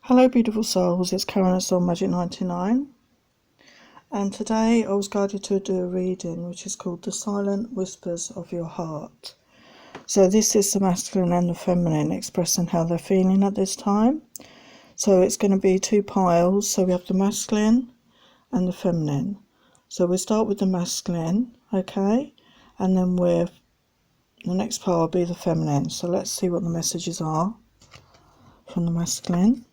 Hello beautiful souls, it's Karen at Soul Magic 99, and today I was guided to do a reading which is called The Silent Whispers of Your Heart. So this is the masculine and the feminine expressing how they're feeling at this time. So it's going to be two piles, so we have the masculine and the feminine. So we'll start with the masculine, okay, and then the next pile will be the feminine. So let's see what the messages are from the masculine.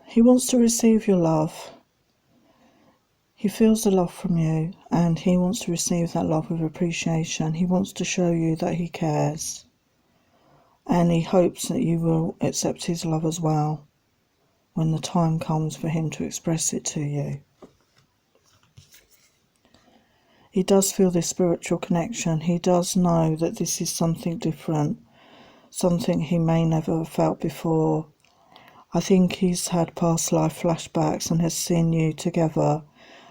He wants to receive your love. He feels the love from you and he wants to receive that love with appreciation. He wants to show you that he cares and he hopes that you will accept his love as well when the time comes for him to express it to you. He does feel this spiritual connection. He does know that this is something different, something he may never have felt before. I think he's had past life flashbacks and has seen you together,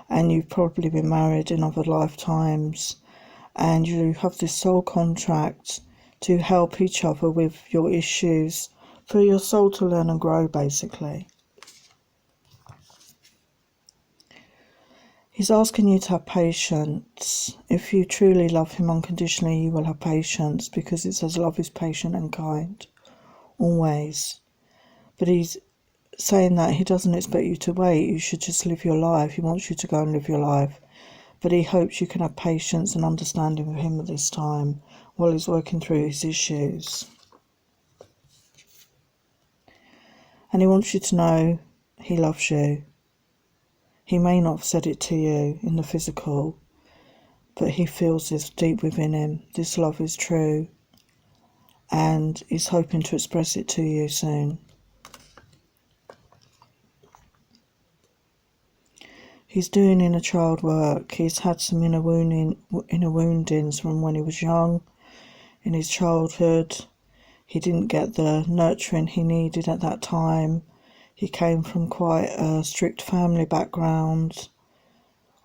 and you've probably been married in other lifetimes, and you have this soul contract to help each other with your issues, for your soul to learn and grow, basically. He's asking you to have patience. If you truly love him unconditionally, you will have patience, because it says love is patient and kind, always. But he's saying that he doesn't expect you to wait. You should just live your life. He wants you to go and live your life. But he hopes you can have patience and understanding with him at this time while he's working through his issues. And he wants you to know he loves you. He may not have said it to you in the physical, but he feels this deep within him. This love is true. And he's hoping to express it to you soon. He's doing inner child work. He's had some inner woundings from when he was young, in his childhood. He didn't get the nurturing he needed at that time. He came from quite a strict family background.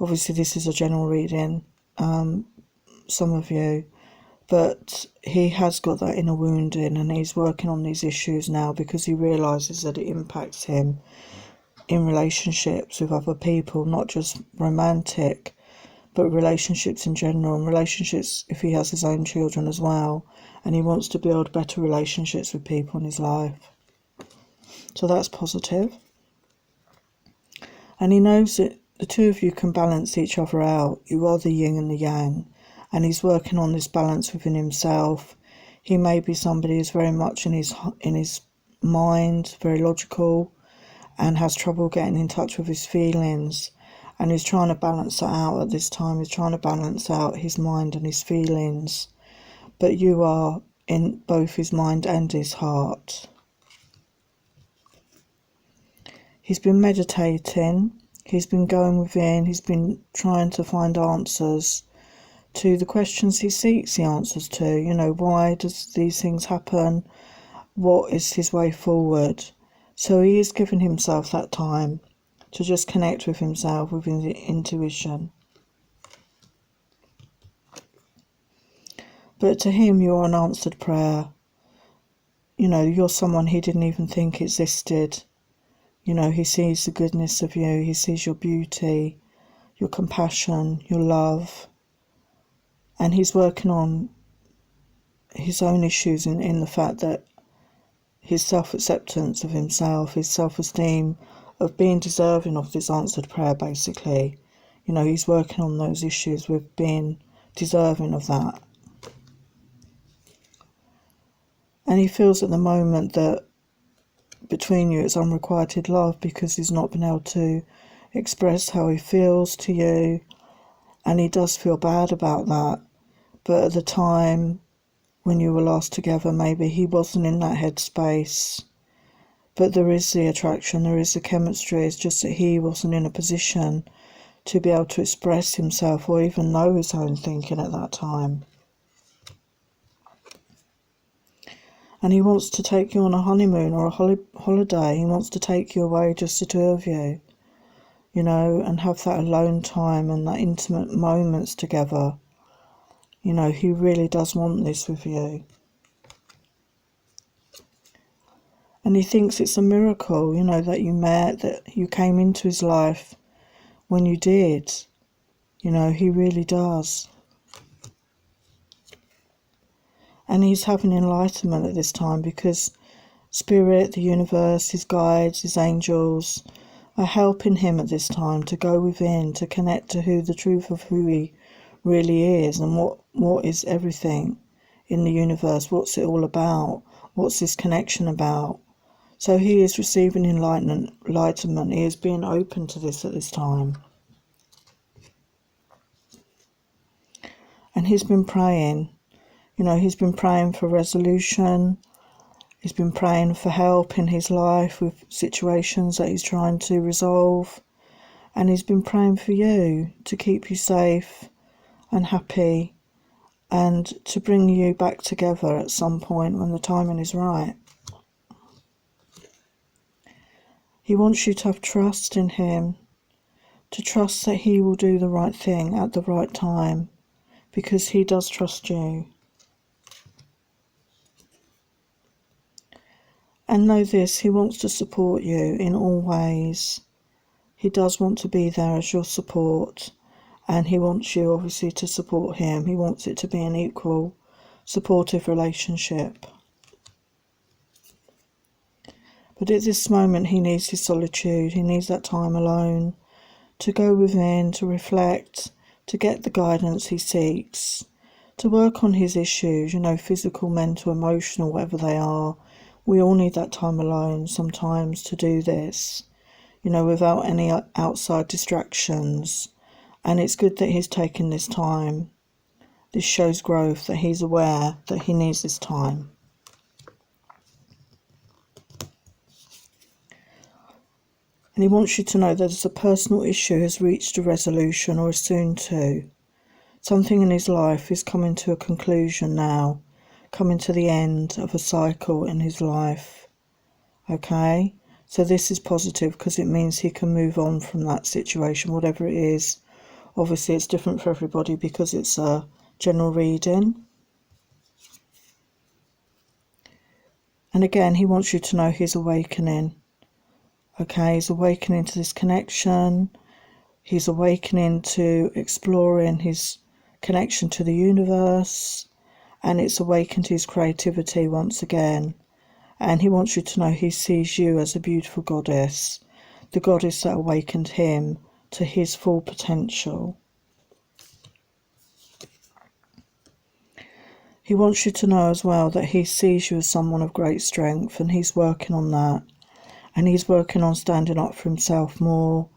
Obviously this is a general reading, some of you, but he has got that inner wounding and he's working on these issues now because he realises that it impacts him in relationships with other people, not just romantic, but relationships in general, and relationships if he has his own children as well, and he wants to build better relationships with people in his life. So that's positive. And he knows that the two of you can balance each other out. You are the yin and the yang, and he's working on this balance within himself. He may be somebody who's very much in his mind, very logical, and has trouble getting in touch with his feelings, and he's trying to balance that out at this time. He's trying to balance out his mind and his feelings, but you are in both his mind and his heart. He's been meditating, he's been going within, he's been trying to find answers to the questions he seeks the answers to. You know, why does these things happen? What is his way forward? So he is giving himself that time to just connect with himself, with his intuition. But to him, you're an answered prayer. You know, you're someone he didn't even think existed. You know, he sees the goodness of you, he sees your beauty, your compassion, your love. And he's working on his own issues in the fact that his self-acceptance of himself, his self-esteem, of being deserving of this answered prayer, basically. You know, he's working on those issues with being deserving of that. And he feels at the moment that between you it's unrequited love, because he's not been able to express how he feels to you, and he does feel bad about that. But at the time when you were last together, maybe he wasn't in that headspace. But there is the attraction, there is the chemistry. It's just that he wasn't in a position to be able to express himself or even know his own thinking at that time. And he wants to take you on a honeymoon or a holiday. He wants to take you away, just the two of you, you know, and have that alone time and that intimate moments together. You know, he really does want this with you. And he thinks it's a miracle, you know, that you met, that you came into his life when you did. You know, he really does. And he's having enlightenment at this time because Spirit, the universe, his guides, his angels are helping him at this time to go within, to connect to the truth of who he really is and what is everything in the universe, what's it all about, what's this connection about. So he is receiving enlightenment. He is being open to this at this time. And he's been praying. You know, he's been praying for resolution. He's been praying for help in his life with situations that he's trying to resolve. And he's been praying for you to keep you safe and happy and to bring you back together at some point when the timing is right. He wants you to have trust in him, to trust that he will do the right thing at the right time, because he does trust you. And know this, he wants to support you in all ways. He does want to be there as your support, and he wants you obviously to support him. He wants it to be an equal, supportive relationship. But at this moment he needs his solitude, he needs that time alone, to go within, to reflect, to get the guidance he seeks, to work on his issues, you know, physical, mental, emotional, whatever they are. We all need that time alone sometimes to do this, you know, without any outside distractions. And it's good that he's taken this time. This shows growth, that he's aware that he needs this time. And he wants you to know that as a personal issue has reached a resolution or is soon to, something in his life is coming to a conclusion now, coming to the end of a cycle in his life. Okay? So this is positive because it means he can move on from that situation, whatever it is. Obviously it's different for everybody because it's a general reading. And again, he wants you to know he's awakening. Okay, he's awakening to this connection. He's awakening to exploring his connection to the universe. And it's awakened his creativity once again. And he wants you to know he sees you as a beautiful goddess. The goddess that awakened him to his full potential. He wants you to know as well that he sees you as someone of great strength, and he's working on that. And he's working on standing up for himself more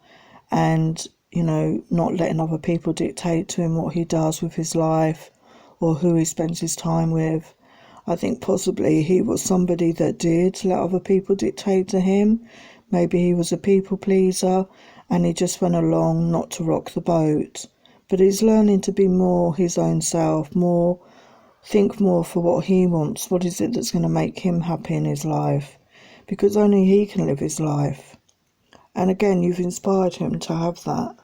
and, you know, not letting other people dictate to him what he does with his life or who he spends his time with. I think possibly he was somebody that did let other people dictate to him. Maybe he was a people pleaser and he just went along not to rock the boat. But he's learning to be more his own self, think more for what he wants. What is it that's going to make him happy in his life? Because only he can live his life. And again, you've inspired him to have that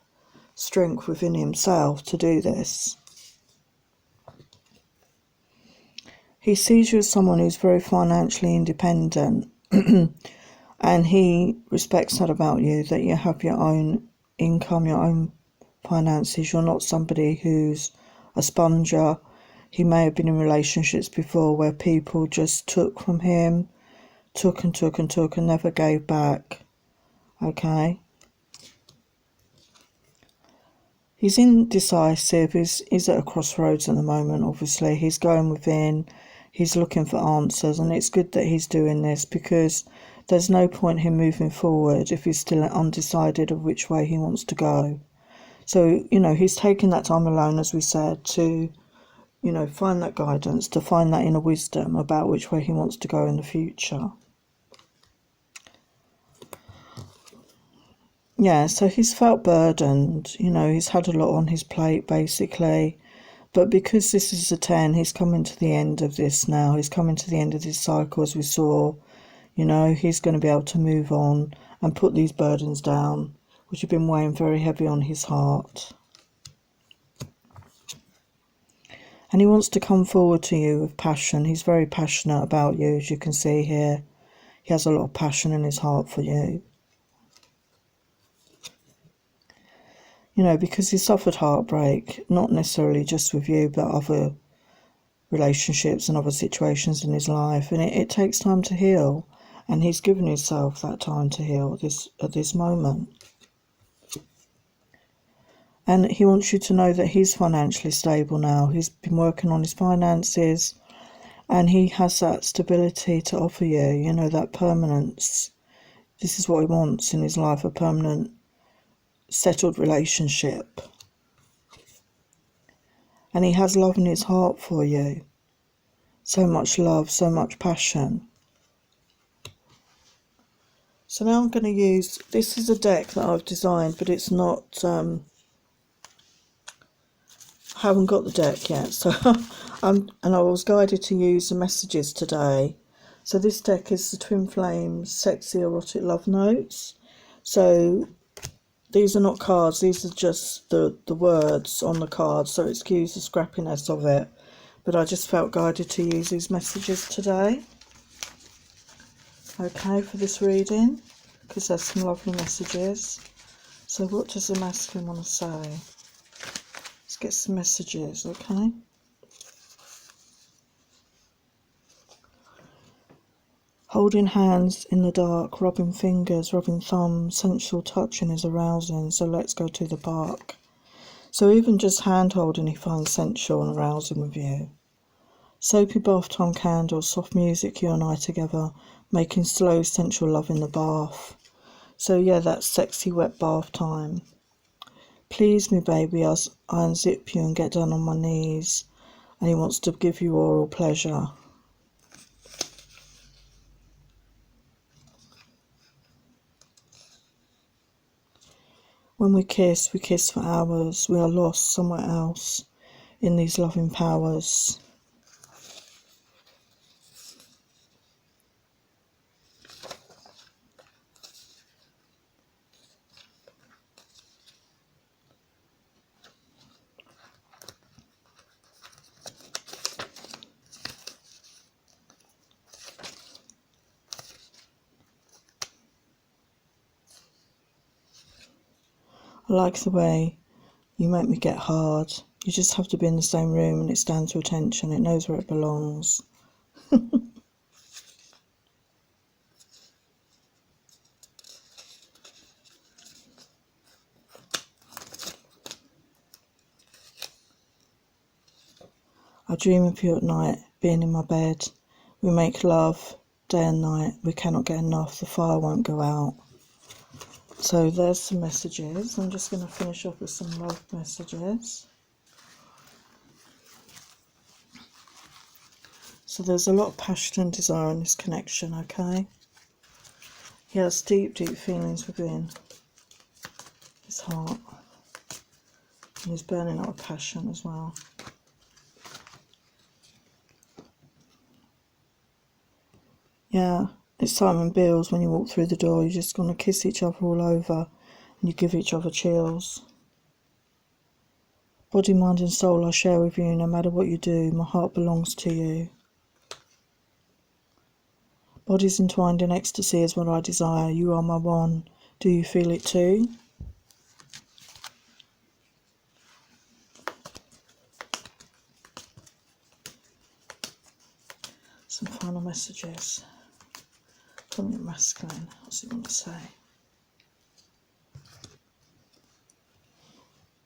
strength within himself to do this. He sees you as someone who's very financially independent and he respects that about you, that you have your own income, your own finances. You're not somebody who's a sponger. He may have been in relationships before where people just took from him, took and took and took and never gave back. Okay? He's indecisive, he's at a crossroads at the moment, obviously. He's going within, he's looking for answers, and it's good that he's doing this because there's no point him moving forward if he's still undecided of which way he wants to go. So, you know, he's taking that time alone, as we said, to, you know, find that guidance, to find that inner wisdom about which way he wants to go in the future. Yeah, so he's felt burdened, you know, he's had a lot on his plate, basically. But because this is a 10, he's coming to the end of this now. He's coming to the end of this cycle, as we saw. You know, he's going to be able to move on and put these burdens down, which have been weighing very heavy on his heart. And he wants to come forward to you with passion. He's very passionate about you, as you can see here. He has a lot of passion in his heart for you. You know, because he suffered heartbreak, not necessarily just with you, but other relationships and other situations in his life. And it takes time to heal. And he's given himself that time to heal at this moment. And he wants you to know that he's financially stable now. He's been working on his finances. And he has that stability to offer you, you know, that permanence. This is what he wants in his life, a permanent, settled relationship. And he has love in his heart for you. So much love, so much passion. So now I'm going to use, this is a deck that I've designed, but it's not, I haven't got the deck yet. So and I was guided to use the messages today. So this deck is the Twin Flames Sexy Erotic Love Notes. So these are not cards, these are just the words on the card, so excuse the scrappiness of it. But I just felt guided to use these messages today. Okay, for this reading, because there's some lovely messages. So what does the masculine want to say? Let's get some messages, okay? Holding hands in the dark, rubbing fingers, rubbing thumbs, sensual touching is arousing, so let's go to the park. So even just hand holding he finds sensual and arousing with you. Soapy bath time candles, soft music, you and I together, making slow sensual love in the bath. So yeah, that's sexy wet bath time. Please me baby as I unzip you and get down on my knees, and he wants to give you oral pleasure. When we kiss for hours. We are lost somewhere else in these loving powers. I like the way you make me get hard. You just have to be in the same room and it stands to attention. It knows where it belongs. I dream of you at night, being in my bed. We make love day and night. We cannot get enough. The fire won't go out. So there's some messages. I'm just going to finish off with some love messages. So there's a lot of passion and desire in this connection, okay? He has deep, deep feelings within his heart. And he's burning out of passion as well. Yeah, it's Simon Bill's when you walk through the door. You're just going to kiss each other all over and you give each other chills. Body, mind and soul I share with you no matter what you do. My heart belongs to you. Bodies entwined in ecstasy is what I desire. You are my one. Do you feel it too? Some final messages from your masculine. What's he want to say?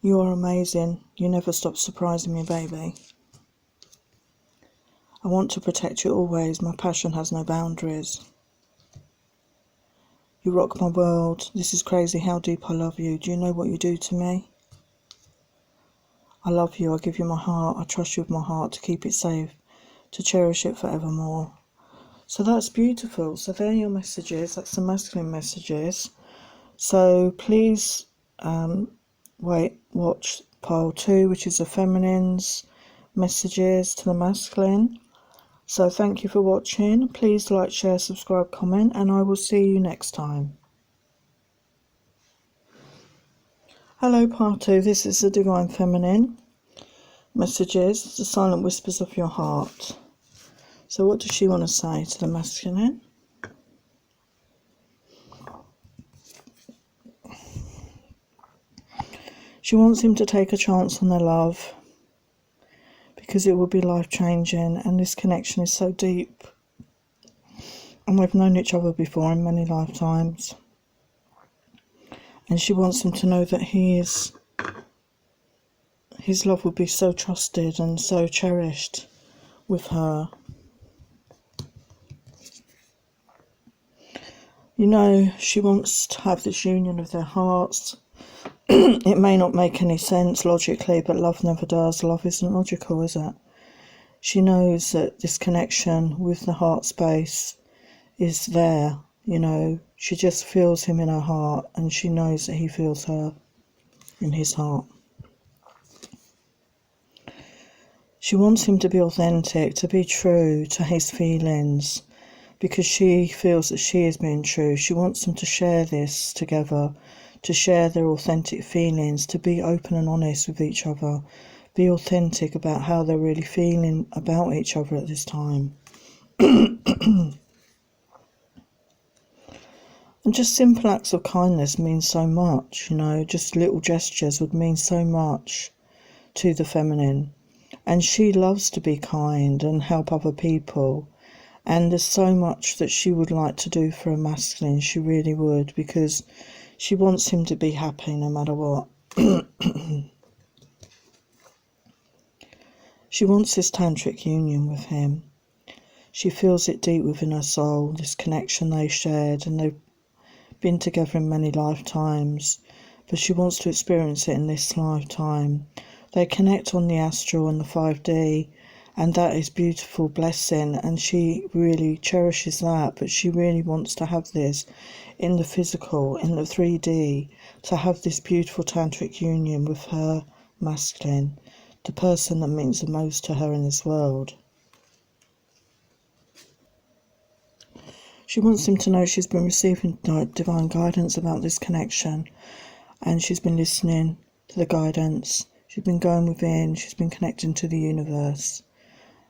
You are amazing. You never stop surprising me, baby. I want to protect you always. My passion has no boundaries. You rock my world. This is crazy how deep I love you. Do you know what you do to me? I love you. I give you my heart. I trust you with my heart to keep it safe, to cherish it forevermore. So that's beautiful. So there are your messages. That's the masculine messages. So please watch pile 2, which is the feminine's messages to the masculine. So thank you for watching. Please like, share, subscribe, comment, and I will see you next time. Hello, part 2. This is the Divine Feminine messages, the silent whispers of your heart. So what does she want to say to the masculine? She wants him to take a chance on their love, because it will be life-changing, and this connection is so deep. And we've known each other before in many lifetimes. And she wants him to know that his love will be so trusted and so cherished with her. You know, she wants to have this union of their hearts. It may not make any sense logically, but love never does. Love isn't logical, is it? She knows that this connection with the heart space is there, you know. She just feels him in her heart, and she knows that he feels her in his heart. She wants him to be authentic, to be true to his feelings, because she feels that she is being true. She wants them to share this together, to share their authentic feelings, to be open and honest with each other, be authentic about how they're really feeling about each other at this time. And just simple acts of kindness mean so much, you know, just little gestures would mean so much to the feminine. And she loves to be kind and help other people. And there's so much that she would like to do for a masculine, she really would, because she wants him to be happy no matter what. She wants this tantric union with him. She feels it deep within her soul, this connection they shared, and they've been together in many lifetimes, but she wants to experience it in this lifetime. They connect on the astral and the 5D, and that is beautiful blessing, and she really cherishes that, but she really wants to have this in the physical, in the 3D, to have this beautiful tantric union with her masculine, the person that means the most to her in this world. She wants him to know she's been receiving divine guidance about this connection, and she's been listening to the guidance. She's been going within, she's been connecting to the universe,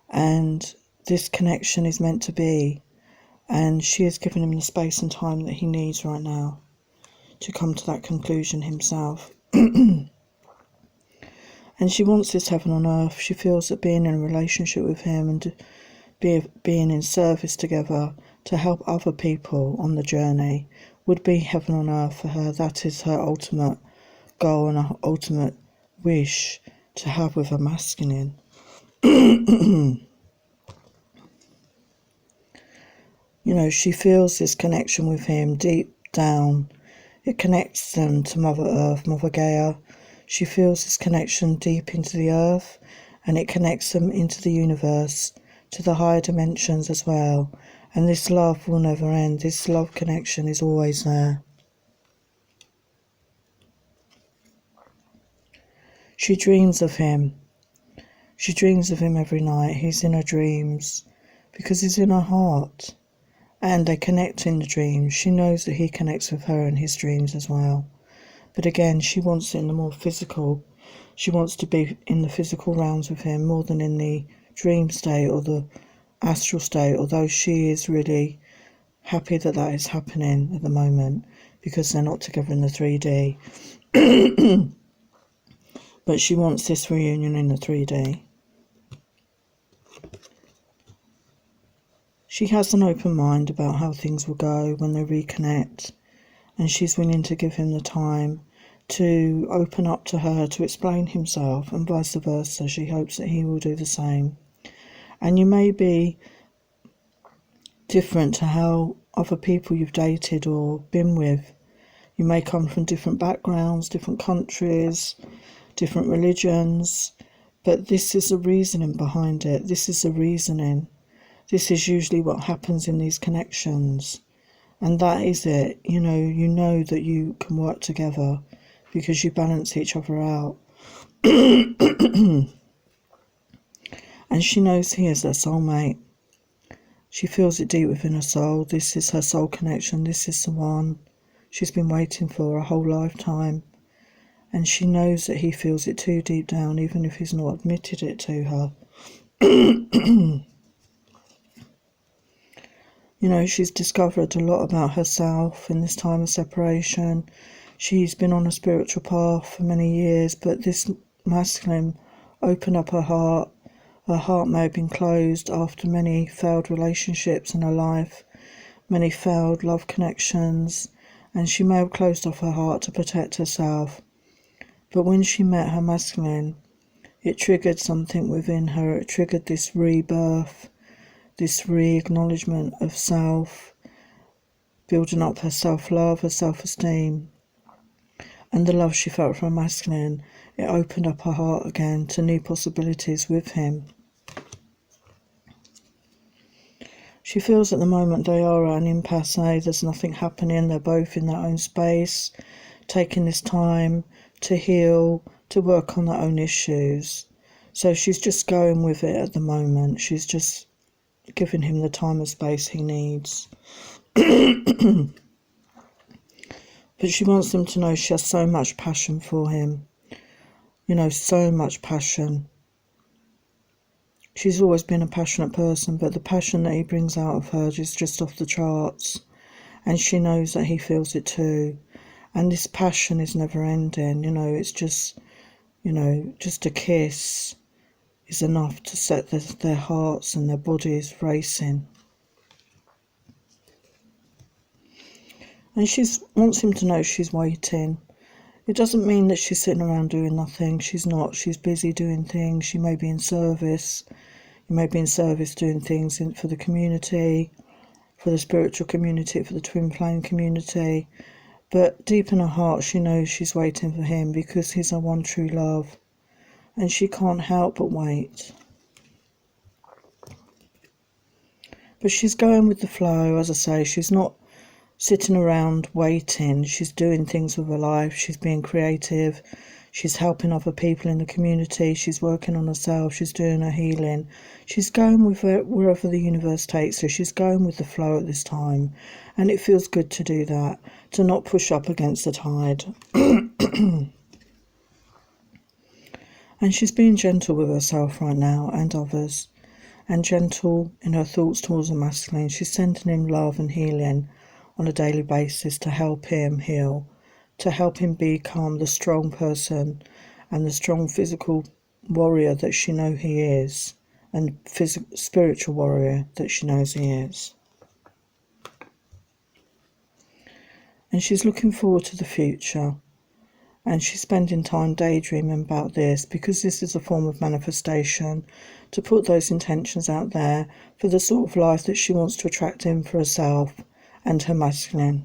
and this connection is meant to be, and she has given him the space and time that he needs right now to come to that conclusion himself. And she wants this heaven on earth. She feels that being in a relationship with him and being in service together to help other people on the journey would be heaven on earth for her. That is her ultimate goal and her ultimate wish to have with a masculine. You know, she feels this connection with him deep down. It connects them to Mother Earth, Mother Gaia. She feels this connection deep into the earth, and it connects them into the universe, to the higher dimensions as well. And this love will never end. This love connection is always there. She dreams of him. She dreams of him every night. He's in her dreams because he's in her heart. And they connect in the dreams. She knows that he connects with her in his dreams as well. But again, she wants it in the more physical. She wants to be in the physical realms with him more than in the dream state or the astral state, although she is really happy that that is happening at the moment because they're not together in the 3D. But she wants this reunion in the 3D. She has an open mind about how things will go when they reconnect, and she's willing to give him the time to open up to her, to explain himself, and vice versa. She hopes that he will do the same. And you may be different to how other people you've dated or been with. You may come from different backgrounds, different countries, different religions, but this is the reasoning behind it. This is the reasoning. This is usually what happens in these connections. And that is it. You know that you can work together because you balance each other out. And she knows he is their soulmate. She feels it deep within her soul. This is her soul connection. This is the one she's been waiting for a whole lifetime. And she knows that he feels it too deep down, even if he's not admitted it to her. You know, she's discovered a lot about herself in this time of separation. She's been on a spiritual path for many years, but this masculine opened up her heart. Her heart may have been closed after many failed relationships in her life, many failed love connections, and she may have closed off her heart to protect herself. But when she met her masculine, it triggered something within her. It triggered this rebirth, this re-acknowledgement of self, building up her self-love, her self-esteem, and the love she felt for her masculine. It opened up her heart again to new possibilities with him. She feels at the moment they are at an impasse. There's nothing happening. They're both in their own space, taking this time to heal, to work on their own issues. So she's just going with it at the moment. She's just giving him the time and space he needs. But she wants him to know she has so much passion for him. You know, so much passion. She's always been a passionate person, but the passion that he brings out of her is just off the charts. And she knows that he feels it too. And this passion is never ending. You know, it's just, just a kiss is enough to set their hearts and their bodies racing. And she wants him to know she's waiting. It doesn't mean that she's sitting around doing nothing. She's not. She's busy doing things. She may be in service. You may be in service doing things for the community, for the spiritual community, for the twin flame community. But deep in her heart, she knows she's waiting for him because he's her one true love. And she can't help but wait. But she's going with the flow, as I say. She's not sitting around waiting. She's doing things with her life. She's being creative. She's helping other people in the community. She's working on herself. She's doing her healing. She's going with wherever the universe takes her. She's going with the flow at this time. And it feels good to do that, to not push up against the tide. And she's being gentle with herself right now and others. And gentle in her thoughts towards the masculine. She's sending him love and healing on a daily basis to help him heal, to help him become the strong person and the strong physical warrior that she knows he is, and spiritual warrior that she knows he is. And she's looking forward to the future, and she's spending time daydreaming about this, because this is a form of manifestation, to put those intentions out there for the sort of life that she wants to attract in for herself and her masculine.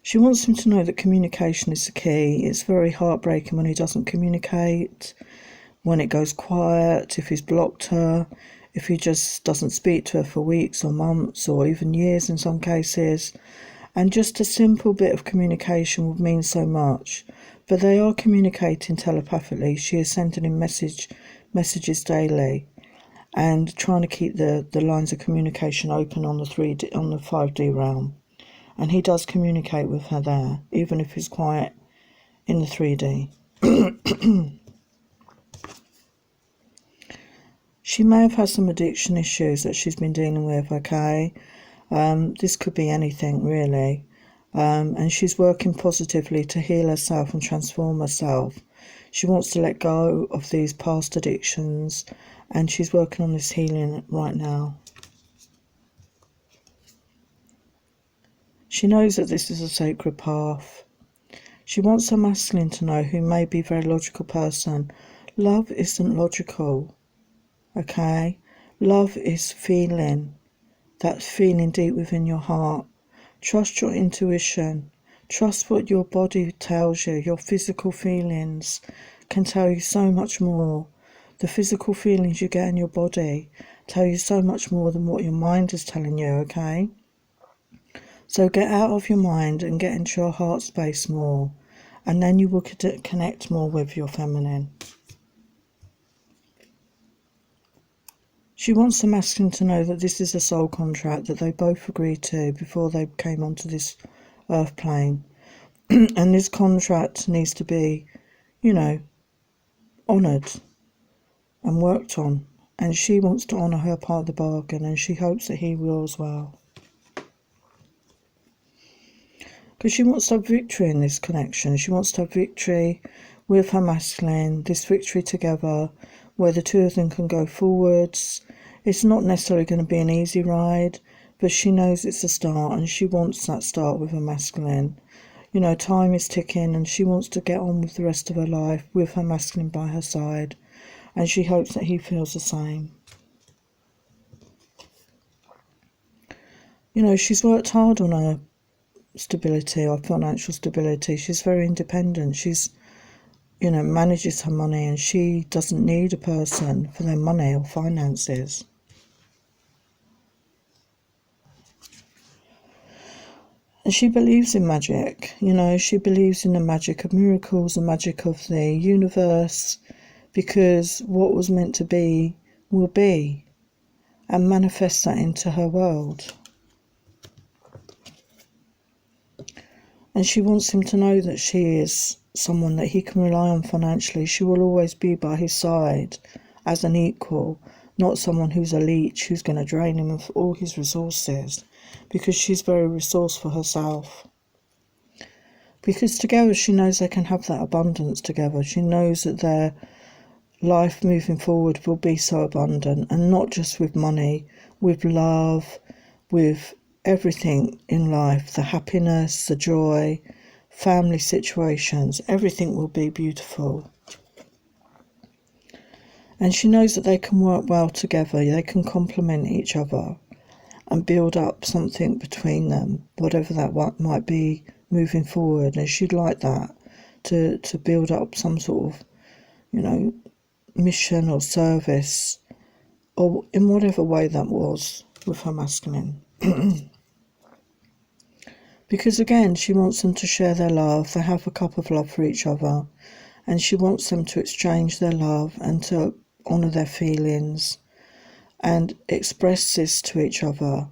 She wants him to know that communication is the key. It's very heartbreaking when he doesn't communicate, when it goes quiet, if he's blocked her, if he just doesn't speak to her for weeks or months or even years in some cases. And just a simple bit of communication would mean so much. But they are communicating telepathically. She is sending him messages daily, and trying to keep the lines of communication open on the 5D realm. And he does communicate with her there, even if he's quiet in the 3D. She may have had some addiction issues that she's been dealing with, okay? This could be anything, really. And she's working positively to heal herself and transform herself. She wants to let go of these past addictions, and she's working on this healing right now. She knows that this is a sacred path. She wants her masculine to know, who may be a very logical person, love isn't logical, okay? Love is feeling, that feeling deep within your heart. Trust your intuition. Trust what your body tells you. Your physical feelings can tell you so much more. The physical feelings you get in your body tell you so much more than what your mind is telling you, okay? So get out of your mind and get into your heart space more, and then you will connect more with your feminine. She wants the masculine to know that this is a soul contract that they both agreed to before they came onto this earth plane. And this contract needs to be, honoured and worked on. And she wants to honour her part of the bargain, and she hopes that he will as well. Because she wants to have victory in this connection. She wants to have victory with her masculine, this victory together, where the two of them can go forwards. It's not necessarily going to be an easy ride, but she knows it's a start, and she wants that start with her masculine. You know, time is ticking, and she wants to get on with the rest of her life with her masculine by her side, and she hopes that he feels the same. You know, she's worked hard on her stability, or financial stability. She's very independent. She's, you know, manages her money, and she doesn't need a person for their money or finances. And she believes in magic, you know, she believes in the magic of miracles, the magic of the universe, because what was meant to be will be, and manifest that into her world. And she wants him to know that she is someone that he can rely on financially. She will always be by his side as an equal, not someone who's a leech, who's going to drain him of all his resources, because she's very resourceful herself. Because together she knows they can have that abundance together. She knows that their life moving forward will be so abundant, and not just with money, with love, with everything in life, the happiness, the joy, family situations, everything will be beautiful. And she knows that they can work well together, they can complement each other and build up something between them, whatever that might be moving forward. And she'd like that, to build up some sort of, you know, mission or service, or in whatever way that was, with her masculine. Because again, she wants them to share their love, they have a cup of love for each other, and she wants them to exchange their love and to honour their feelings and express this to each other.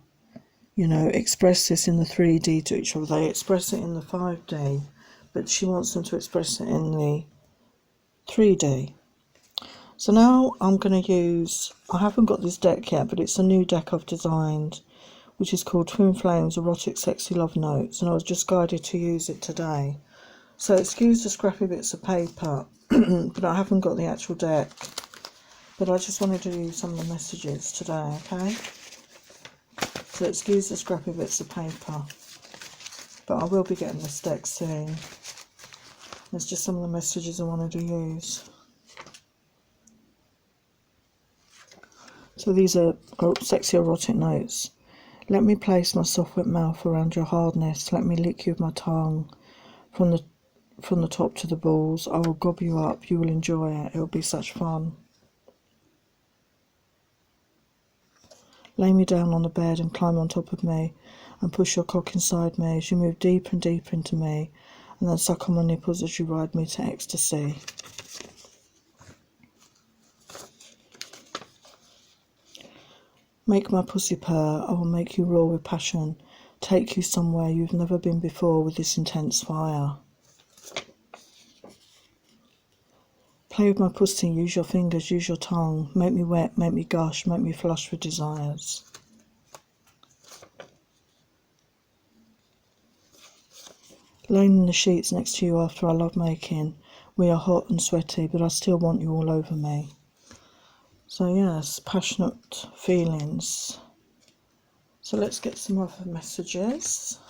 You know, express this in the 3D to each other. They express it in the 5D, but she wants them to express it in the 3D. So now I'm going to use, I haven't got this deck yet, but it's a new deck I've designed, which is called Twin Flames Erotic Sexy Love Notes, and I was just guided to use it today. So excuse the scrappy bits of paper, but I haven't got the actual deck. But I just wanted to use some of the messages today, okay? So excuse the scrappy bits of paper, but I will be getting this deck soon. There's just some of the messages I wanted to use. So these are sexy erotic notes. Let me place my soft wet mouth around your hardness. Let me lick you with my tongue from the top to the balls. I will gob you up. You will enjoy it. It will be such fun. Lay me down on the bed and climb on top of me and push your cock inside me as you move deeper and deeper into me, and then suck on my nipples as you ride me to ecstasy. Make my pussy purr. I will make you roar with passion. Take you somewhere you've never been before with this intense fire. Play with my pussy, use your fingers, use your tongue. Make me wet, make me gush, make me flush with desires. Laying in the sheets next to you after our love making. We are hot and sweaty, but I still want you all over me. So yes, passionate feelings. So let's get some other messages.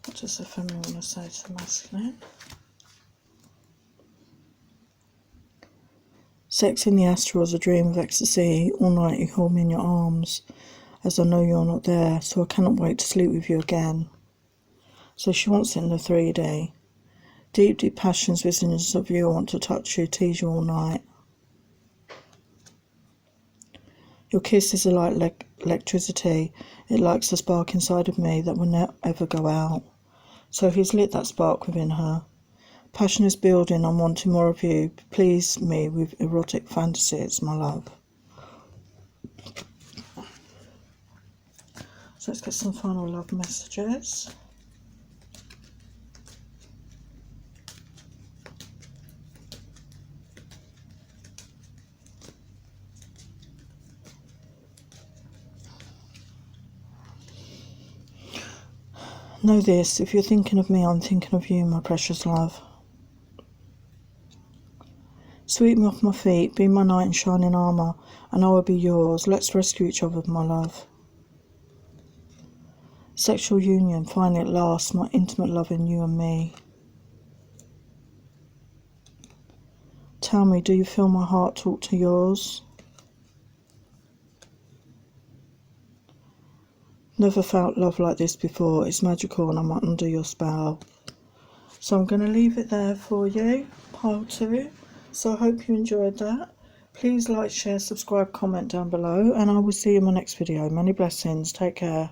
What does the feminine want to say to the masculine? Sex in the astrals, a dream of ecstasy. All night you hold me in your arms, as I know you're not there, so I cannot wait to sleep with you again. So she wants it in the 3D. Deep, deep passions, visions of you. I want to touch you, tease you all night. Your kisses are like electricity. It lights the spark inside of me that will never ever go out. So he's lit that spark within her. Passion is building. I'm wanting more of you. Please me with erotic fantasies, my love. So let's get some final love messages. Know this, if you're thinking of me, I'm thinking of you, my precious love. Sweep me off my feet, be my knight in shining armour, and I will be yours. Let's rescue each other, my love. Sexual union, finally at last, my intimate love in you and me. Tell me, do you feel my heart talk to yours? Never felt love like this before. It's magical and I'm under your spell. So I'm going to leave it there for you, pile 2. So I hope you enjoyed that. Please like, share, subscribe, comment down below, and I will see you in my next video. Many blessings. Take care.